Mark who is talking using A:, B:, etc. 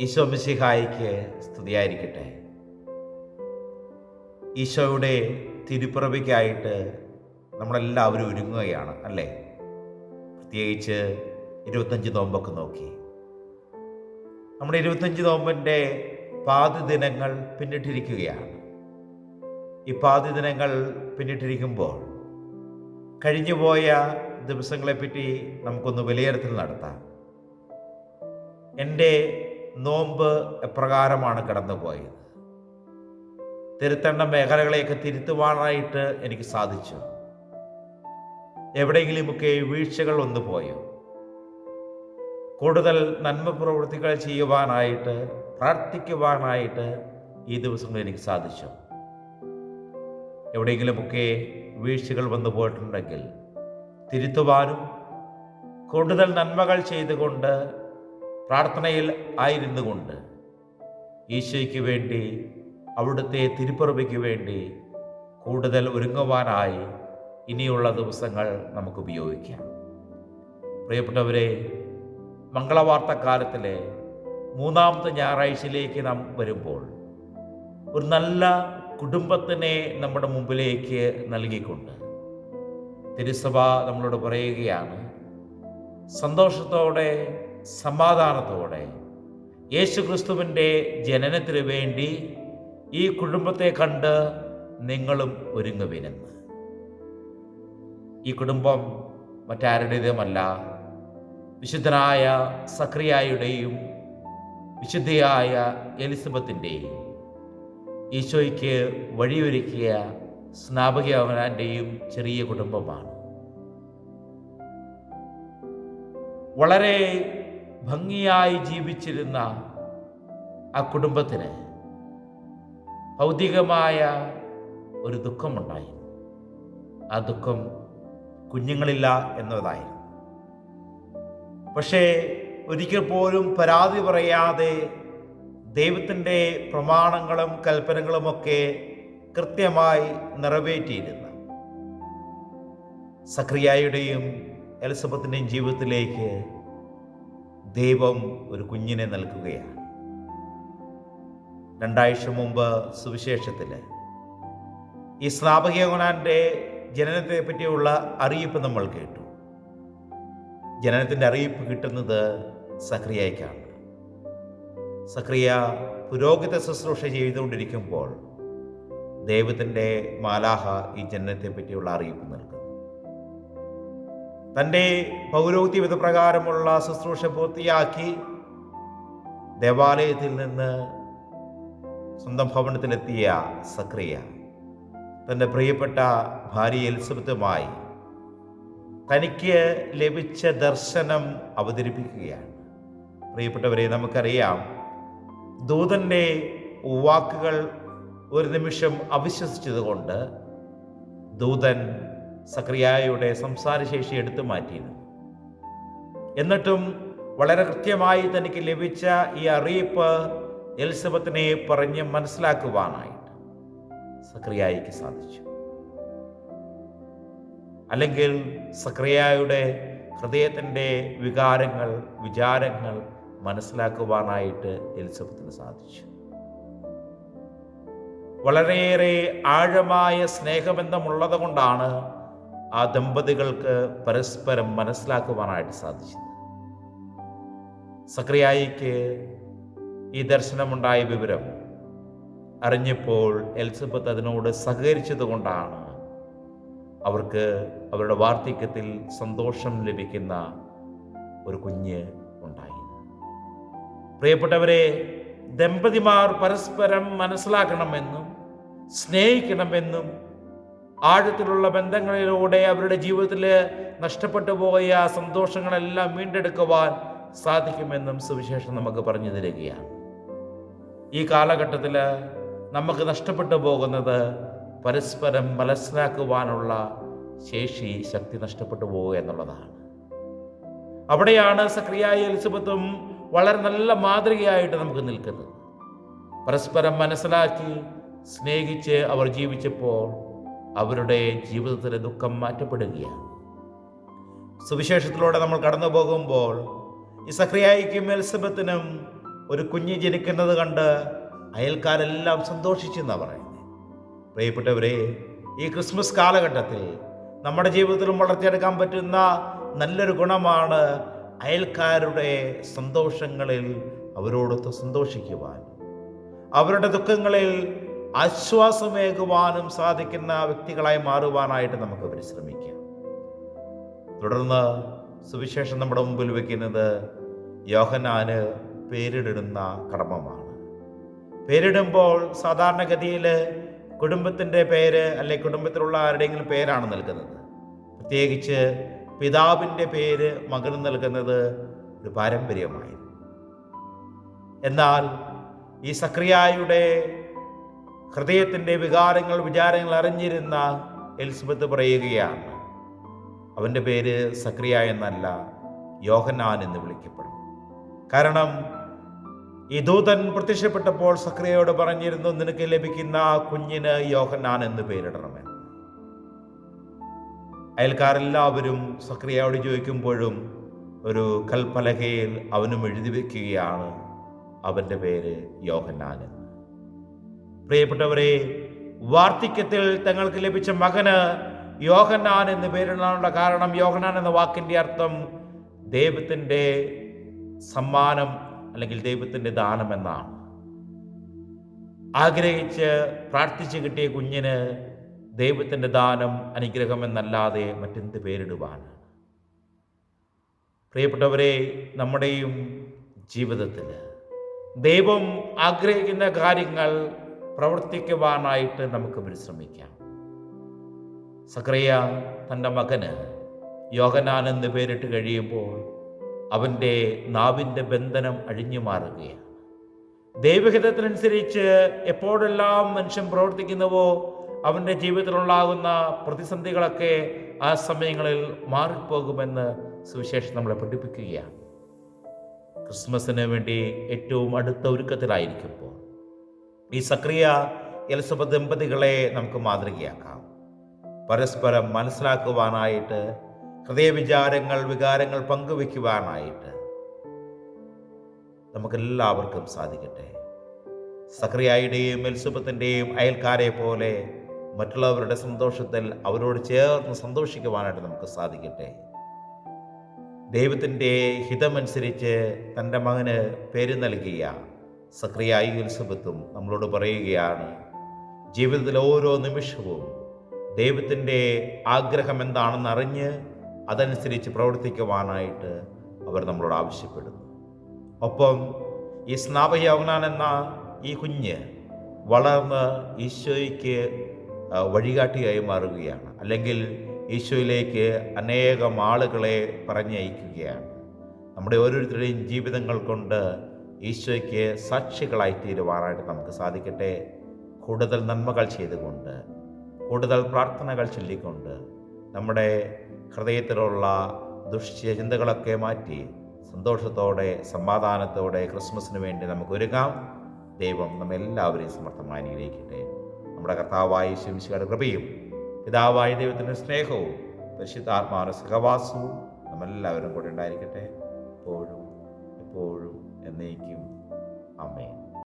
A: ഈശോ മിശിഹായിക്ക് സ്തുതിയായിരിക്കട്ടെ. ഈശോയുടെ തിരുപ്പിറവിക്കായിട്ട് നമ്മളെല്ലാവരും ഒരുങ്ങുകയാണ് അല്ലേ? പ്രത്യേകിച്ച് 25 നോമ്പൊക്കെ നോക്കി. നമ്മുടെ 25 നോമ്പിൻ്റെ പാതി ദിനങ്ങൾ പിന്നിട്ടിരിക്കുകയാണ്. ഈ പാതി ദിനങ്ങൾ പിന്നിട്ടിരിക്കുമ്പോൾ കഴിഞ്ഞുപോയ ദിവസങ്ങളെപ്പറ്റി നമുക്കൊന്ന് വിലയിരുത്തൽ നടത്താം. എൻ്റെ നോമ്പ് എപ്രകാരമാണ് കടന്നുപോയത്? തിരുത്തേണ്ട മേഖലകളെയൊക്കെ തിരുത്തുവാനായിട്ട് എനിക്ക് സാധിച്ചു. എവിടെയെങ്കിലുമൊക്കെ വീഴ്ചകൾ വന്നു പോയോ? കൂടുതൽ നന്മ പ്രവൃത്തികൾ ചെയ്യുവാനായിട്ട്, പ്രാർത്ഥിക്കുവാനായിട്ട് ഈ ദിവസങ്ങളിൽ എനിക്ക് സാധിച്ചു. എവിടെയെങ്കിലുമൊക്കെ വീഴ്ചകൾ വന്നു പോയിട്ടുണ്ടെങ്കിൽ തിരുത്തുവാനും കൂടുതൽ നന്മകൾ ചെയ്തുകൊണ്ട് പ്രാർത്ഥനയിൽ ആയിരുന്നു കൊണ്ട് ഈശോയ്ക്ക് വേണ്ടി, അവിടുത്തെ തിരുപ്പിറവിക്ക് വേണ്ടി കൂടുതൽ ഒരുങ്ങുവാനായി ഇനിയുള്ള ദിവസങ്ങൾ നമുക്ക് ഉപയോഗിക്കാം. പ്രിയപ്പെട്ടവരെ, മംഗളവാർത്തക്കാലത്തിലെ 3-ാമത്തെ ഞായറാഴ്ചയിലേക്ക് നാം വരുമ്പോൾ ഒരു നല്ല കുടുംബത്തിനെ നമ്മുടെ മുമ്പിലേക്ക് നൽകിക്കൊണ്ട് തിരുസഭ നമ്മളോട് പറയുകയാണ്, സന്തോഷത്തോടെ സമാധാനത്തോടെ യേശുക്രിസ്തുവിൻ്റെ ജനനത്തിനു വേണ്ടി ഈ കുടുംബത്തെ കണ്ട് നിങ്ങളും ഒരുങ്ങുവിനെന്ന്. ഈ കുടുംബം മറ്റാരുടേതുമല്ല, വിശുദ്ധനായ സക്രിയായുടെയും വിശുദ്ധയായ എലിസബത്തിൻ്റെയും ഈശോയ്ക്ക് വഴിയൊരുക്കിയ സ്നാപകയോഹന്നാൻ്റെയും ചെറിയ കുടുംബമാണ്. വളരെ ഭംഗിയായി ജീവിച്ചിരുന്ന ആ കുടുംബത്തിന് ഭൗതികമായ ഒരു ദുഃഖമുണ്ടായി. ആ ദുഃഖം കുഞ്ഞുങ്ങളില്ല എന്നതായിരുന്നു. പക്ഷേ ഒരിക്കൽ പോലും പരാതി പറയാതെ ദൈവത്തിൻ്റെ പ്രമാണങ്ങളും കൽപ്പനകളുമൊക്കെ കൃത്യമായി നിറവേറ്റിയിരുന്ന സക്രിയായുടെയും എലിസബത്തിൻ്റെയും ജീവിതത്തിലേക്ക് ദൈവം ഒരു കുഞ്ഞിനെ നൽകുകയാണ്. 2 ആഴ്ച മുമ്പ് സുവിശേഷത്തിൽ ഈ സ്നാപകയോഹന്നാൻ്റെ ജനനത്തെ പറ്റിയുള്ള അറിയിപ്പ് നമ്മൾ കേട്ടു. ജനനത്തിൻ്റെ അറിയിപ്പ് കിട്ടുന്നത് സക്രിയയ്ക്കാണ്. സക്രിയ പുരോഹിത ശുശ്രൂഷ ചെയ്തുകൊണ്ടിരിക്കുമ്പോൾ ദൈവത്തിൻ്റെ മാലാഹ ഈ ജനനത്തെ പറ്റിയുള്ള അറിയിപ്പ് നൽകുന്നു. തൻ്റെ പൗരോഹിത്യ വിധപ്രകാരമുള്ള ശുശ്രൂഷ പൂർത്തിയാക്കി ദേവാലയത്തിൽ നിന്ന് സ്വന്തം ഭവനത്തിലെത്തിയ സക്രിയ തൻ്റെ പ്രിയപ്പെട്ട ഭാര്യ എലിസബത്തുമായി തനിക്ക് ലഭിച്ച ദർശനം അവതരിപ്പിക്കുകയാണ്. പ്രിയപ്പെട്ടവരെ, നമുക്കറിയാം, ദൂതൻ്റെ വാക്കുകൾ ഒരു നിമിഷം അവിശ്വസിച്ചതുകൊണ്ട് ദൂതൻ സക്രിയായുടെ സംസാരശേഷി എടുത്തു മാറ്റിയിരുന്നു. എന്നിട്ടും വളരെ കൃത്യമായി തനിക്ക് ലഭിച്ച ഈ അറിയിപ്പ് എലിസബത്തിനെ പറഞ്ഞ് മനസ്സിലാക്കുവാനായിട്ട് സക്രിയായ്ക്ക് സാധിച്ചു. അല്ലെങ്കിൽ സക്രിയായുടെ ഹൃദയത്തിൻ്റെ വിചാരങ്ങൾ മനസ്സിലാക്കുവാനായിട്ട് എലിസബത്തിന് സാധിച്ചു. വളരെയേറെ ആഴമായ സ്നേഹബന്ധമുള്ളത് കൊണ്ടാണ് ആ ദമ്പതികൾക്ക് പരസ്പരം മനസ്സിലാക്കുവാനായിട്ട് സാധിച്ചത്. സക്രിയായിക്ക് ഈ ദർശനമുണ്ടായ വിവരം അറിഞ്ഞപ്പോൾ എലിസബത്ത് അതിനോട് സഹകരിച്ചത് കൊണ്ടാണ് അവർക്ക് അവരുടെ വാർദ്ധക്യത്തിൽ സന്തോഷം ലഭിക്കുന്ന ഒരു കുഞ്ഞ് ഉണ്ടായി. പ്രിയപ്പെട്ടവരെ, ദമ്പതിമാർ പരസ്പരം മനസ്സിലാക്കണമെന്നും സ്നേഹിക്കണമെന്നും ആഴത്തിലുള്ള ബന്ധങ്ങളിലൂടെ അവരുടെ ജീവിതത്തിൽ നഷ്ടപ്പെട്ടു പോയ സന്തോഷങ്ങളെല്ലാം വീണ്ടെടുക്കുവാൻ സാധിക്കുമെന്നും സുവിശേഷം നമുക്ക് പറഞ്ഞു തരികയാണ്. ഈ കാലഘട്ടത്തിൽ നമുക്ക് നഷ്ടപ്പെട്ടു പോകുന്നത് പരസ്പരം മനസ്സിലാക്കുവാനുള്ള ശക്തി നഷ്ടപ്പെട്ടു പോകുക എന്നുള്ളതാണ്. അവിടെയാണ് സക്രിയായും എലിസബത്തും വളരെ നല്ല മാതൃകയായിട്ട് നമുക്ക് നിൽക്കുന്നത്. പരസ്പരം മനസ്സിലാക്കി സ്നേഹിച്ച് അവർ ജീവിച്ചപ്പോൾ അവരുടെ ജീവിതത്തിലെ ദുഃഖം മാറ്റപ്പെടുകയാണ്. സുവിശേഷത്തിലൂടെ നമ്മൾ കടന്നു പോകുമ്പോൾ ഈ സക്രിയായിക്കും എലിസബത്തിനും ഒരു കുഞ്ഞ് ജനിക്കുന്നത് കണ്ട് അയൽക്കാരെല്ലാം സന്തോഷിച്ചെന്നാണ് പറയുന്നത്. പ്രിയപ്പെട്ടവരെ, ഈ ക്രിസ്മസ് കാലഘട്ടത്തിൽ നമ്മുടെ ജീവിതത്തിലും വളർത്തിയെടുക്കാൻ പറ്റുന്ന നല്ലൊരു ഗുണമാണ് അയൽക്കാരുടെ സന്തോഷങ്ങളിൽ അവരോടൊത്ത് സന്തോഷിക്കുവാൻ, അവരുടെ ദുഃഖങ്ങളിൽ ആശ്വാസമേകുവാനും സാധിക്കുന്ന വ്യക്തികളായി മാറുവാനായിട്ട് നമുക്ക് പരിശ്രമിക്കാം. തുടർന്ന് സുവിശേഷം നമ്മുടെ മുമ്പിൽ വെക്കുന്നത് യോഹന്നാന് പേരിടുന്ന കർമ്മമാണ്. പേരിടുമ്പോൾ സാധാരണഗതിയിൽ കുടുംബത്തിൻ്റെ പേര് അല്ലെങ്കിൽ കുടുംബത്തിലുള്ള ആരുടെയെങ്കിലും പേരാണ് നൽകുന്നത്. പ്രത്യേകിച്ച് പിതാവിൻ്റെ പേര് മകന് നൽകുന്നത് ഒരു പാരമ്പര്യമായിരുന്നു. എന്നാൽ ഈ സക്രിയായുടെ ഹൃദയത്തിൻ്റെ വിചാരങ്ങൾ അറിഞ്ഞിരുന്ന എലിസബത്ത് പറയുകയാണ്, അവൻ്റെ പേര് സക്രിയ എന്നല്ല, യോഹന്നാൻ എന്ന് വിളിക്കപ്പെടും. കാരണം ഈ ദൂതൻ പ്രത്യക്ഷപ്പെട്ടപ്പോൾ സക്രിയയോട് പറഞ്ഞിരുന്നു, നിനക്ക് ലഭിക്കുന്ന കുഞ്ഞിന് യോഹന്നാൻ എന്ന് പേരിടണമെന്ന്. അയൽക്കാരെല്ലാവരും സക്രിയയോട് ചോദിക്കുമ്പോഴും ഒരു കൽപ്പലകയിൽ അവനും എഴുതി വയ്ക്കുകയാണ് അവൻ്റെ പേര് യോഹന്നാൻ എന്ന്. പ്രിയപ്പെട്ടവരെ, വാർദ്ധക്യത്തിൽ തങ്ങൾക്ക് ലഭിച്ച മകന് യോഹന്നാൻ എന്ന് പേരിടാനുള്ള കാരണം, യോഹന്നാൻ എന്ന വാക്കിൻ്റെ അർത്ഥം ദൈവത്തിൻ്റെ സമ്മാനം അല്ലെങ്കിൽ ദൈവത്തിൻ്റെ ദാനം എന്നാണ്. ആഗ്രഹിച്ച് പ്രാർത്ഥിച്ച് കിട്ടിയ കുഞ്ഞിന് ദൈവത്തിൻ്റെ ദാനം, അനുഗ്രഹം എന്നല്ലാതെ മറ്റെന്ത് പേരിടുവാനാണ്? പ്രിയപ്പെട്ടവരെ, നമ്മുടെയും ജീവിതത്തിൽ ദൈവം ആഗ്രഹിക്കുന്ന കാര്യങ്ങൾ പ്രവർത്തിക്കുവാനായിട്ട് നമുക്ക് പരിശ്രമിക്കാം. സക്രിയ തൻ്റെ മകന് യോഹന്നാൻ എന്ന് പേരിട്ട് കഴിയുമ്പോൾ അവൻ്റെ നാവിൻ്റെ ബന്ധനം അഴിഞ്ഞു മാറുകയാണ്. ദൈവഹിതത്തിനനുസരിച്ച് എപ്പോഴെല്ലാം മനുഷ്യൻ പ്രവർത്തിക്കുന്നുവോ അവൻ്റെ ജീവിതത്തിലുണ്ടാകുന്ന പ്രതിസന്ധികളൊക്കെ ആ സമയങ്ങളിൽ മാറിപ്പോകുമെന്ന് സുവിശേഷം നമ്മളെ പഠിപ്പിക്കുകയാണ്. ക്രിസ്മസിന് വേണ്ടി ഏറ്റവും അടുത്ത ഒരുക്കത്തിലായിരിക്കുമ്പോൾ ഈ സക്രിയ എലിസബത്ത് ദമ്പതികളെ നമുക്ക് മാതൃകയാക്കാം. പരസ്പരം മനസ്സിലാക്കുവാനായിട്ട്, വികാരങ്ങൾ പങ്കുവയ്ക്കുവാനായിട്ട് നമുക്കെല്ലാവർക്കും സാധിക്കട്ടെ. സക്രിയയുടെയും എലിസബത്തിൻ്റെയും അയൽക്കാരെ പോലെ മറ്റുള്ളവരുടെ സന്തോഷത്തിൽ അവരോട് ചേർന്ന് സന്തോഷിക്കുവാനായിട്ട് നമുക്ക് സാധിക്കട്ടെ. ദൈവത്തിൻ്റെ ഹിതമനുസരിച്ച് തൻ്റെ മകന് പേര് നൽകിയ സക്രിയയും എലിസബത്തും നമ്മളോട് പറയുകയാണ്, ജീവിതത്തിലെ ഓരോ നിമിഷവും ദൈവത്തിൻ്റെ ആഗ്രഹം എന്താണെന്ന് അറിഞ്ഞ് അതനുസരിച്ച് പ്രവർത്തിക്കുവാനായിട്ട് അവർ നമ്മളോട് ആവശ്യപ്പെടുന്നു. ഒപ്പം ഈ സ്നാപകയോഹന്നാൻ എന്ന ഈ കുഞ്ഞ് വളർന്ന് ഈശോയ്ക്ക് വഴികാട്ടിയായി മാറുകയാണ്, അല്ലെങ്കിൽ ഈശോയിലേക്ക് അനേകം ആളുകളെ പറഞ്ഞയക്കുകയാണ്. നമ്മുടെ ഓരോരുത്തരുടെയും ജീവിതങ്ങൾ കൊണ്ട് ഈശോയ്ക്ക് സാക്ഷികളായി തീരുവാനായിട്ട് നമുക്ക് സാധിക്കട്ടെ. കൂടുതൽ നന്മകൾ ചെയ്തുകൊണ്ട്, കൂടുതൽ പ്രാർത്ഥനകൾ ചൊല്ലിക്കൊണ്ട്, നമ്മുടെ ഹൃദയത്തിലുള്ള ദുഷ്ചിന്തകളൊക്കെ മാറ്റി സന്തോഷത്തോടെ സമാധാനത്തോടെ ക്രിസ്മസിന് വേണ്ടി നമുക്ക് ഒരുങ്ങാം. ദൈവം നമ്മെല്ലാവരെയും സമർത്ഥമായി അനുഗ്രഹിക്കട്ടെ. നമ്മുടെ കർത്താവായ യേശു മിശിഹായുടെ കൃപയും പിതാവായ ദൈവത്തിൻ്റെ സ്നേഹവും പരിശുദ്ധാത്മാവിന്റെ സഹവാസവും നമ്മളെല്ലാവരും കൂടെ ഉണ്ടായിരിക്കട്ടെ, എപ്പോഴും എപ്പോഴും എന്നേക്കും. ആമേൻ.